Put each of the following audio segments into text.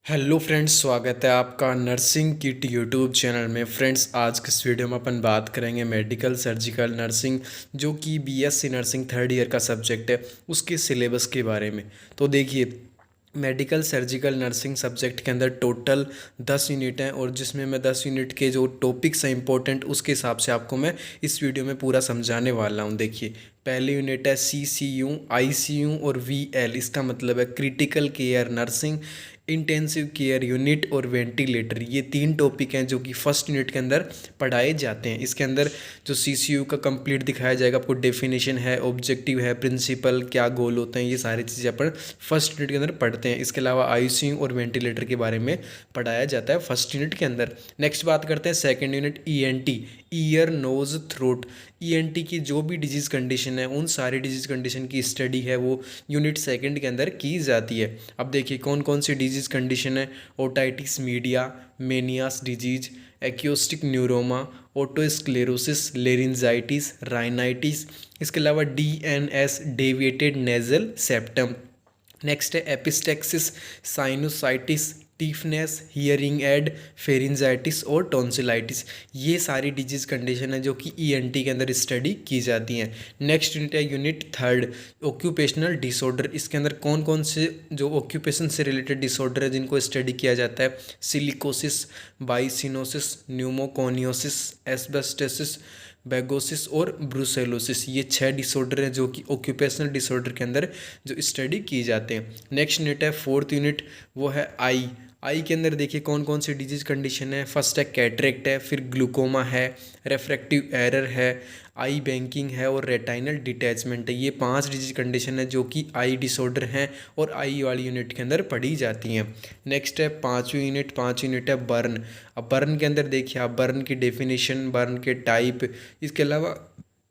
Hello friends, स्वागत है आपका नर्सिंग किट यूट्यूब चैनल में। फ्रेंड्स, आज के इस वीडियो में अपन बात करेंगे मेडिकल सर्जिकल नर्सिंग, जो कि बीएससी नर्सिंग थर्ड ईयर का सब्जेक्ट है, उसके सिलेबस के बारे में। तो देखिए, मेडिकल सर्जिकल नर्सिंग सब्जेक्ट के अंदर टोटल 10 यूनिट हैं, और जिसमें मैं 10 यूनिट के जो टॉपिक्स हैं इंपॉर्टेंट, उसके हिसाब से आपको मैं इस वीडियो में पूरा समझाने वाला हूँ। देखिए, पहली यूनिट है CCU, ICU और VL। इसका मतलब है critical care nursing, intensive care unit और वेंटिलेटर। ये तीन टॉपिक हैं जो कि फर्स्ट यूनिट के अंदर पढ़ाए जाते हैं। इसके अंदर जो CCU का कंप्लीट दिखाया जाएगा, आपको डेफिनेशन है, ऑब्जेक्टिव है, प्रिंसिपल, क्या गोल होते हैं, ये सारी चीज़ें अपन फर्स्ट यूनिट के अंदर पढ़ते हैं। इसके अलावा ICU और वेंटिलेटर के बारे में पढ़ाया जाता है फर्स्ट यूनिट के अंदर। नेक्स्ट बात करते हैं second unit ENT, ear nose throat. ENT की जो भी डिजीज़ कंडीशन है, उन सारी डिजीज़ कंडीशन की स्टडी है वो यूनिट सेकंड के अंदर की जाती है। अब देखिए कौन कौन सी डिजीज़ कंडीशन है। Otitis media, Meniere's disease, acoustic neuroma, otosclerosis, laryngitis, rhinitis. इसके अलावा DNS, deviated nasal septum. Next है epistaxis, sinusitis, deafness, hearing aid, pharyngitis और टॉन्सिलाइटिस। ये सारी डिजीज़ कंडीशन है जो कि ENT के अंदर स्टडी की जाती हैं। नेक्स्ट यूनिट है यूनिट थर्ड, ऑक्यूपेशनल डिसऑर्डर। इसके अंदर कौन कौन से जो ऑक्यूपेशन से रिलेटेड डिसऑर्डर है जिनको स्टडी किया जाता है। सिलिकोसिस, बाइसिनोसिस, न्यूमोकोनियोसिस, एस्बेस्टोसिस, बेगोसिस और ब्रूसेलोसिस। ये 6 डिसऑर्डर हैं जो कि ऑक्यूपेशनल डिसऑर्डर के अंदर जो स्टडी की जाते हैं। नेक्स्ट यूनिट है फोर्थ यूनिट, वो है आई के अंदर देखिए कौन कौन सी डिजीज कंडीशन है। फर्स्ट है कैटरेक्ट है, फिर ग्लूकोमा है, रेफ्रैक्टिव एरर है, आई बैंकिंग है और रेटाइनल डिटैचमेंट है। ये 5 डिजीज कंडीशन है जो कि आई डिसऑर्डर हैं और आई वाली यूनिट के अंदर पढ़ी जाती हैं। नेक्स्ट है पाँच यूनिट है बर्न। अब बर्न के अंदर देखिए आप बर्न की डेफिनेशन, बर्न के टाइप, इसके अलावा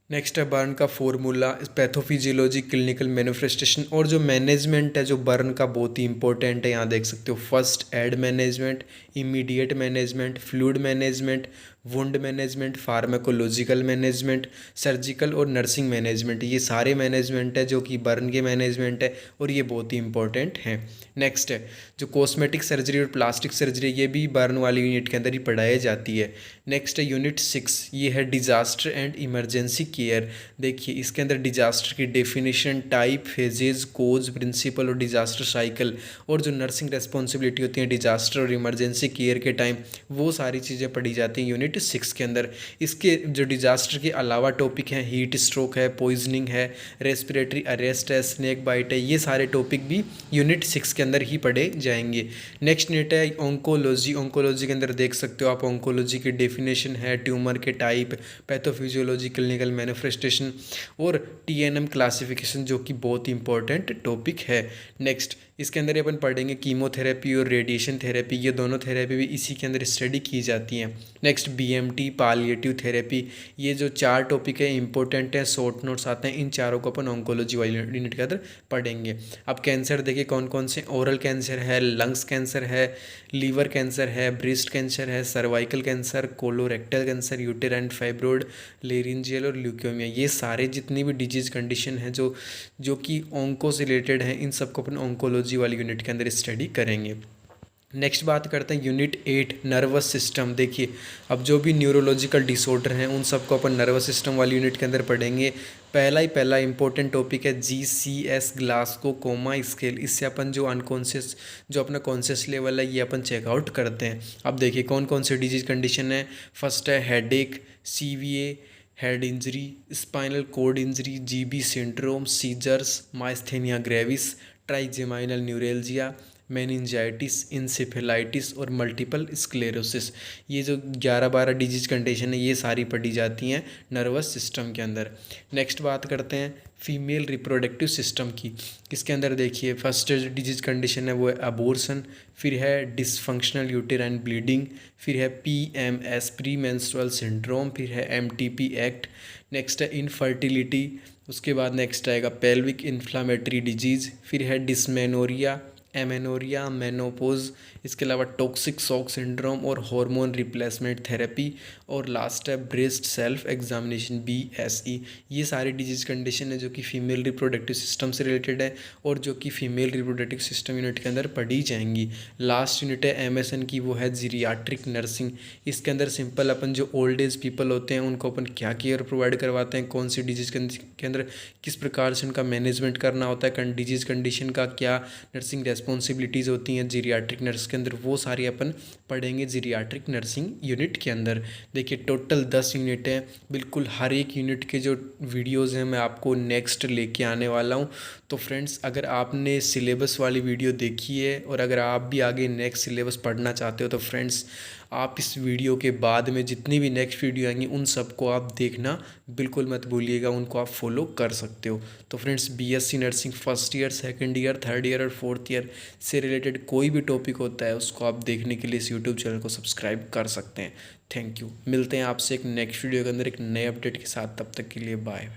नेक्स्ट है बर्न का फॉर्मूला, पैथोफिजियोलॉजी, क्लिनिकल मैनिफेस्टेशन और जो मैनेजमेंट है जो बर्न का बहुत ही इंपॉर्टेंट है। यहाँ देख सकते हो first aid management, immediate management, fluid management, wound management, pharmacological management, surgical और नर्सिंग मैनेजमेंट। ये सारे मैनेजमेंट है जो कि बर्न के मैनेजमेंट है और ये बहुत ही इंपॉर्टेंट हैं। नेक्स्ट है जो कॉस्मेटिक सर्जरी और प्लास्टिक सर्जरी, ये भी बर्न वाली यूनिट के अंदर ही पढ़ाई जाती है। नेक्स्ट है यूनिट 6, ये है डिजास्टर एंड इमरजेंसी केयर। देखिए इसके अंदर डिजास्टर की डेफिनेशन, टाइप, फेजेज, कोज, प्रिंसिपल और डिजास्टर साइकिल, और जो नर्सिंग रेस्पॉन्सिबिलिटी होती है डिजास्टर और इमरजेंसी केयर के टाइम, वो सारी चीज़ें पढ़ी जाती हैं यूनिट 6 के अंदर। इसके जो डिजास्टर के अलावा टॉपिक हैं, हीट स्ट्रोक है, पॉइजनिंग है, रेस्पिरेटरी अरेस्ट है, स्नेक बाइट है, ये सारे टॉपिक भी यूनिट 6 के अंदर ही पढ़े जाएंगे। नेक्स्ट यूनिट है ऑन्कोलॉजी। ऑन्कोलॉजी के अंदर देख सकते हो आप ऑन्कोलॉजी की डेफिनेशन है, ट्यूमर के टाइप, पैथोफिजियोलॉजी, क्लिनिकल मैनिफेस्टेशन और TNM क्लासिफिकेशन, जो कि बहुत ही इंपॉर्टेंट टॉपिक है। नेक्स्ट इसके अंदर अपन पढ़ेंगे कीमोथेरेपी और रेडिएशन थेरेपी, ये दोनों थेरेपी भी इसी के अंदर स्टडी की जाती हैं। नेक्स्ट BMT, पालिएटिव थेरेपी, ये जो 4 टॉपिक है इंपॉर्टेंट है, शॉर्ट नोट्स आते हैं, इन चारों को अपन ऑन्कोलॉजी वाली यूनिट के अंदर पढ़ेंगे। अब कैंसर देखिए कौन कौन से, ओरल कैंसर है, लंग्स कैंसर है, लीवर कैंसर है, ब्रेस्ट कैंसर है, cervical cancer, colorectal cancer, uterine fibroid, laryngeal और ल्यूकेमिया। ये सारे जितनी भी डिजीज कंडीशन है जो जो कि ऑन्को से रिलेटेड हैं, इन सबको अपन ऑन्कोलॉजी वाली यूनिट के अंदर स्टडी करेंगे। नेक्स्ट बात करते हैं यूनिट 8, नर्वस सिस्टम। देखिए अब जो भी न्यूरोलॉजिकल डिसऑर्डर हैं उन सबको अपन नर्वस सिस्टम वाली यूनिट के अंदर पढ़ेंगे। पहला इंपॉर्टेंट टॉपिक है GCS, ग्लासको कोमा स्केल। इससे अपन जो अनकॉन्शियस, जो अपना कॉन्शियस लेवल है, ये अपन चेकआउट करते हैं। अब देखिए कौन कौन से डिजीज कंडीशन है। फर्स्ट है headache, CVA, head injury, spinal cord injury, GB syndrome, seizures, myasthenia gravis, trigeminal neuralgia, meningitis, encephalitis और मल्टीपल स्क्लेरोसिस। ये जो 11-12 डिजीज कंडीशन है ये सारी पढ़ी जाती हैं नर्वस सिस्टम के अंदर। नेक्स्ट बात करते हैं फीमेल रिप्रोडक्टिव सिस्टम की। इसके अंदर देखिए फर्स्ट डिजीज कंडीशन है वो है अबॉर्शन, फिर है डिसफंक्शनल यूटेराइन ब्लीडिंग, फिर है PMS, प्री मेंस्ट्रुअल सिंड्रोम, फिर है MTP एक्ट। नेक्स्ट है इनफर्टिलिटी, उसके बाद नेक्स्ट आएगा पेल्विक इन्फ्लामेटरी डिजीज़, फिर है डिसमेनोरिया, एमेनोरिया, मेनोपोज, इसके अलावा टॉक्सिक शॉक सिंड्रोम और हार्मोन रिप्लेसमेंट थेरेपी, और लास्ट है ब्रेस्ट सेल्फ एग्जामिनेशन BSE। ये सारी डिजीज़ कंडीशन है जो कि फीमेल रिप्रोडक्टिव सिस्टम से रिलेटेड है और जो कि फीमेल रिप्रोडक्टिव सिस्टम यूनिट के अंदर पढ़ी जाएंगी। लास्ट यूनिट है MSN की, वो है जीरियाट्रिक नर्सिंग। इसके अंदर सिंपल अपन जो ओल्ड एज पीपल होते हैं उनको अपन क्या केयर प्रोवाइड करवाते हैं, कौन सी डिजीज़ के अंदर किस प्रकार से उनका मैनेजमेंट करना होता है, डिजीज़ कंडीशन का क्या नर्सिंग रेस्पॉन्सिबिलिटीज़ होती हैं जीरियाट्रिक नर्स के अंदर, वो सारी अपन पढ़ेंगे जीरियाट्रिक नर्सिंग यूनिट के अंदर। देखिए टोटल 10 यूनिट हैं, बिल्कुल हर एक यूनिट के जो वीडियोज़ हैं मैं आपको नेक्स्ट लेके आने वाला हूँ। तो फ्रेंड्स अगर आपने सिलेबस वाली वीडियो देखी है और अगर आप भी आगे नेक्स्ट सिलेबस पढ़ना चाहते हो तो फ्रेंड्स आप इस वीडियो के बाद में जितनी भी नेक्स्ट वीडियो आएंगी उन सबको आप देखना बिल्कुल मत भूलिएगा, उनको आप फॉलो कर सकते हो। तो friends BSc nursing first year, second year, third year और फोर्थ ईयर से रिलेटेड कोई भी टॉपिक होता है उसको आप देखने के लिए इस यूट्यूब चैनल को सब्सक्राइब कर सकते हैं। Thank you. मिलते हैं आपसे एक नेक्स्ट वीडियो के अंदर एक नए अपडेट के साथ, तब तक के लिए बाय।